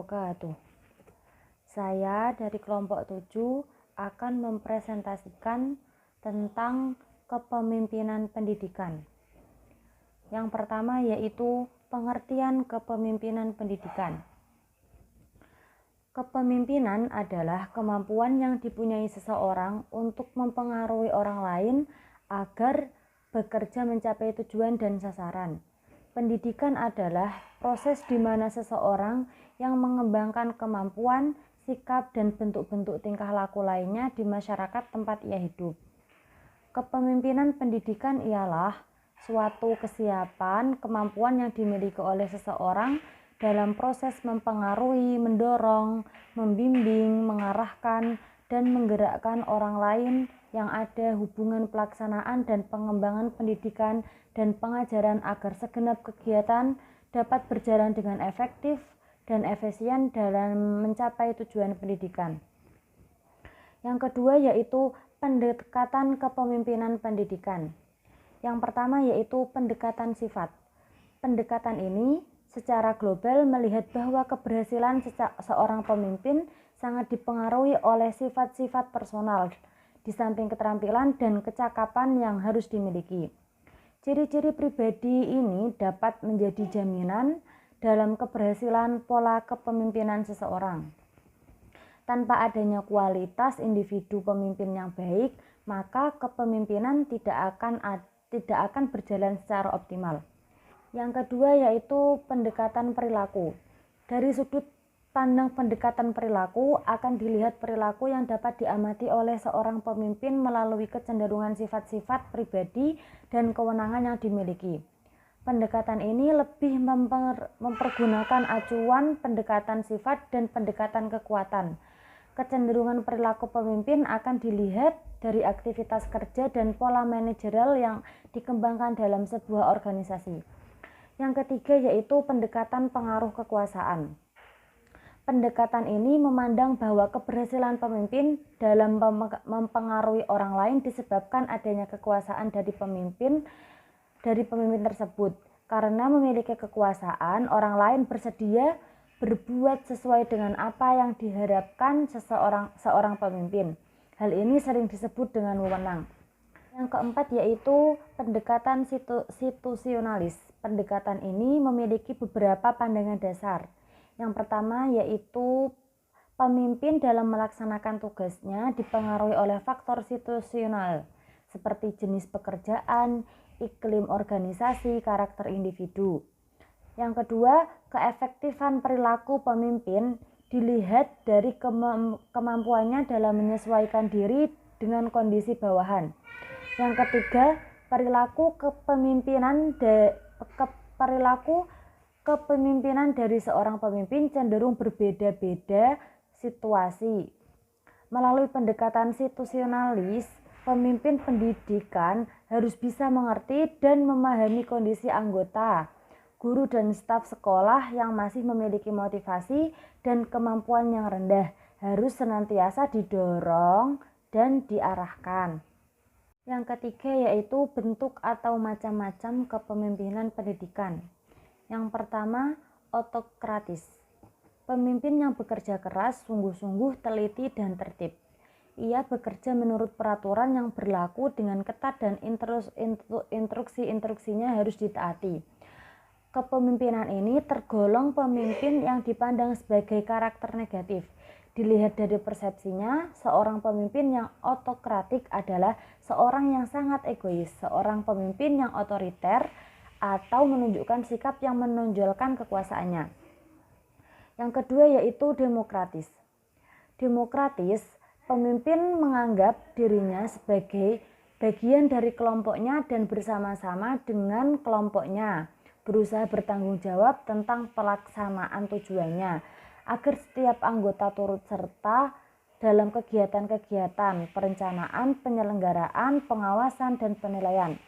wabarakatuh. Saya dari kelompok 7 akan mempresentasikan tentang kepemimpinan pendidikan. Yang pertama yaitu pengertian kepemimpinan pendidikan. Kepemimpinan adalah kemampuan yang dipunyai seseorang untuk mempengaruhi orang lain agar bekerja mencapai tujuan dan sasaran. Pendidikan adalah proses di mana seseorang yang mengembangkan kemampuan, sikap, dan bentuk-bentuk tingkah laku lainnya di masyarakat tempat ia hidup. Kepemimpinan pendidikan ialah suatu kesiapan, kemampuan yang dimiliki oleh seseorang dalam proses mempengaruhi, mendorong, membimbing, mengarahkan, dan menggerakkan orang lain yang ada hubungan pelaksanaan dan pengembangan pendidikan dan pengajaran agar segenap kegiatan dapat berjalan dengan efektif dan efisien dalam mencapai tujuan pendidikan. Yang kedua yaitu pendekatan kepemimpinan pendidikan. Yang pertama yaitu pendekatan sifat. Pendekatan ini secara global melihat bahwa keberhasilan seorang pemimpin sangat dipengaruhi oleh sifat-sifat personal, di samping keterampilan dan kecakapan yang harus dimiliki. Ciri-ciri pribadi ini dapat menjadi jaminan dalam keberhasilan pola kepemimpinan seseorang. Tanpa adanya kualitas individu pemimpin yang baik, maka kepemimpinan tidak akan berjalan secara optimal. Yang kedua yaitu pendekatan perilaku. Dari sudut pandang pendekatan perilaku akan dilihat perilaku yang dapat diamati oleh seorang pemimpin melalui kecenderungan sifat-sifat pribadi dan kewenangan yang dimiliki. Pendekatan ini lebih mempergunakan acuan pendekatan sifat dan pendekatan kekuatan. Kecenderungan perilaku pemimpin akan dilihat dari aktivitas kerja dan pola manajerial yang dikembangkan dalam sebuah organisasi. Yang ketiga yaitu pendekatan pengaruh kekuasaan. Pendekatan ini memandang bahwa keberhasilan pemimpin dalam mempengaruhi orang lain disebabkan adanya kekuasaan dari pemimpin tersebut. Karena memiliki kekuasaan, orang lain bersedia berbuat sesuai dengan apa yang diharapkan seorang pemimpin. Hal ini sering disebut dengan wewenang. Yang keempat yaitu pendekatan situasionalis. Pendekatan ini memiliki beberapa pandangan dasar. Yang pertama yaitu pemimpin dalam melaksanakan tugasnya dipengaruhi oleh faktor situasional seperti jenis pekerjaan, iklim organisasi, karakter individu. Yang kedua, keefektifan perilaku pemimpin dilihat dari kemampuannya dalam menyesuaikan diri dengan kondisi bawahan. Yang ketiga, perilaku kepemimpinan dari seorang pemimpin cenderung berbeda-beda situasi. Melalui pendekatan situasionalis, pemimpin pendidikan harus bisa mengerti dan memahami kondisi anggota, guru dan staf sekolah yang masih memiliki motivasi dan kemampuan yang rendah harus senantiasa didorong dan diarahkan. Yang ketiga yaitu bentuk atau macam-macam kepemimpinan pendidikan. Yang pertama, otokratis. Pemimpin yang bekerja keras, sungguh-sungguh, teliti, dan tertib. Ia bekerja menurut peraturan yang berlaku dengan ketat dan instruksi-instruksinya harus ditaati. Kepemimpinan ini tergolong pemimpin yang dipandang sebagai karakter negatif. Dilihat dari persepsinya, seorang pemimpin yang otokratik adalah seorang yang sangat egois, seorang pemimpin yang otoriter atau menunjukkan sikap yang menonjolkan kekuasaannya. Yang kedua yaitu demokratis. Demokratis, pemimpin menganggap dirinya sebagai bagian dari kelompoknya dan bersama-sama dengan kelompoknya berusaha bertanggung jawab tentang pelaksanaan tujuannya, agar setiap anggota turut serta dalam kegiatan-kegiatan perencanaan, penyelenggaraan, pengawasan, dan penilaian.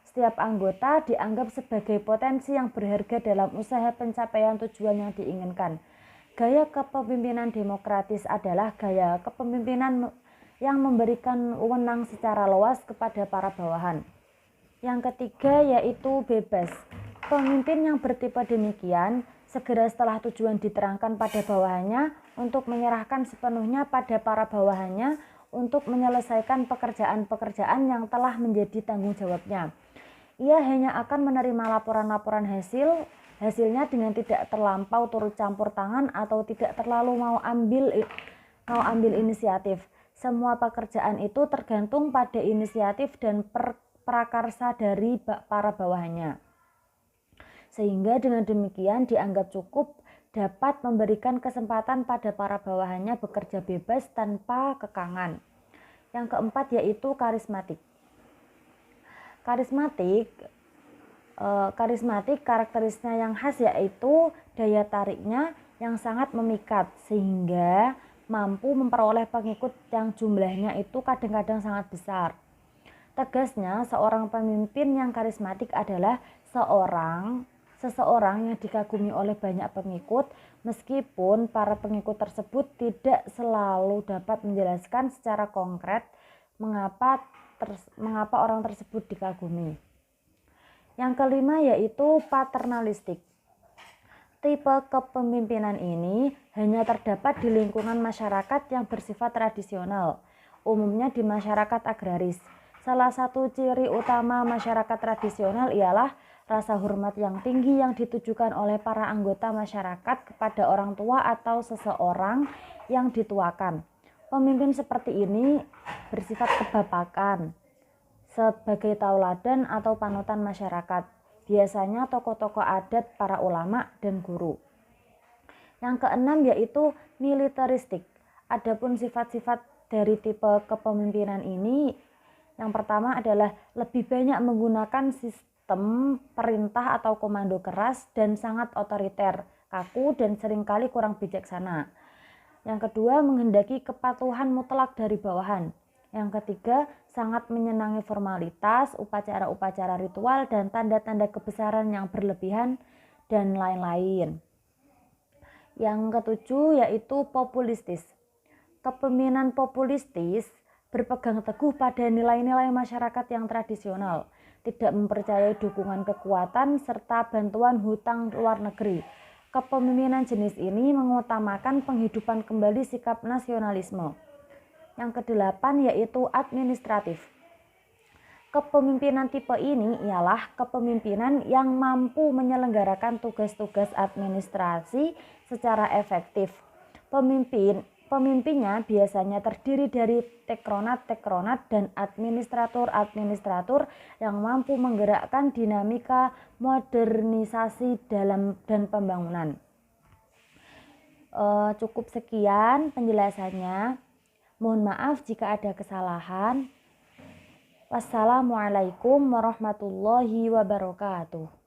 Setiap anggota dianggap sebagai potensi yang berharga dalam usaha pencapaian tujuan yang diinginkan. Gaya kepemimpinan demokratis adalah gaya kepemimpinan yang memberikan wewenang secara luas kepada para bawahan. Yang ketiga yaitu bebas. Pemimpin yang bertipe demikian segera setelah tujuan diterangkan pada bawahannya untuk menyerahkan sepenuhnya pada para bawahannya untuk menyelesaikan pekerjaan-pekerjaan yang telah menjadi tanggung jawabnya. Ia hanya akan menerima laporan-laporan hasilnya dengan tidak terlampau turut campur tangan atau tidak terlalu mau ambil inisiatif. Semua pekerjaan itu tergantung pada inisiatif dan prakarsa dari para bawahannya. Sehingga dengan demikian dianggap cukup dapat memberikan kesempatan pada para bawahannya bekerja bebas tanpa kekangan. Yang keempat yaitu karismatik. Karismatik karakteristiknya yang khas yaitu daya tariknya yang sangat memikat sehingga mampu memperoleh pengikut yang jumlahnya itu kadang-kadang sangat besar. Tegasnya, seorang pemimpin yang karismatik adalah seseorang yang dikagumi oleh banyak pengikut, meskipun para pengikut tersebut tidak selalu dapat menjelaskan secara konkret mengapa orang tersebut dikagumi. Yang kelima yaitu paternalistik. Tipe kepemimpinan ini hanya terdapat di lingkungan masyarakat yang bersifat tradisional, umumnya di masyarakat agraris. Salah satu ciri utama masyarakat tradisional ialah rasa hormat yang tinggi yang ditujukan oleh para anggota masyarakat kepada orang tua atau seseorang yang dituakan. Pemimpin seperti ini bersifat kebapakan sebagai tauladan atau panutan masyarakat. Biasanya tokoh-tokoh adat, para ulama, dan guru. Yang keenam yaitu militeristik. Adapun sifat-sifat dari tipe kepemimpinan ini, yang pertama adalah lebih banyak menggunakan sistem perintah atau komando keras dan sangat otoriter, kaku, dan seringkali kurang bijaksana. Yang kedua, menghendaki kepatuhan mutlak dari bawahan. Yang ketiga, sangat menyenangi formalitas, upacara-upacara ritual, dan tanda-tanda kebesaran yang berlebihan, dan lain-lain. Yang ketujuh yaitu populistis. Kepemimpinan populistis berpegang teguh pada nilai-nilai masyarakat yang tradisional, tidak mempercayai dukungan kekuatan serta bantuan hutang luar negeri. Kepemimpinan jenis ini mengutamakan penghidupan kembali sikap nasionalisme. Yang kedelapan yaitu administratif. Kepemimpinan tipe ini ialah kepemimpinan yang mampu menyelenggarakan tugas-tugas administrasi secara efektif. Pemimpinnya biasanya terdiri dari teknokrat dan administrator yang mampu menggerakkan dinamika modernisasi dan pembangunan. Cukup sekian penjelasannya. Mohon maaf jika ada kesalahan. Wassalamualaikum warahmatullahi wabarakatuh.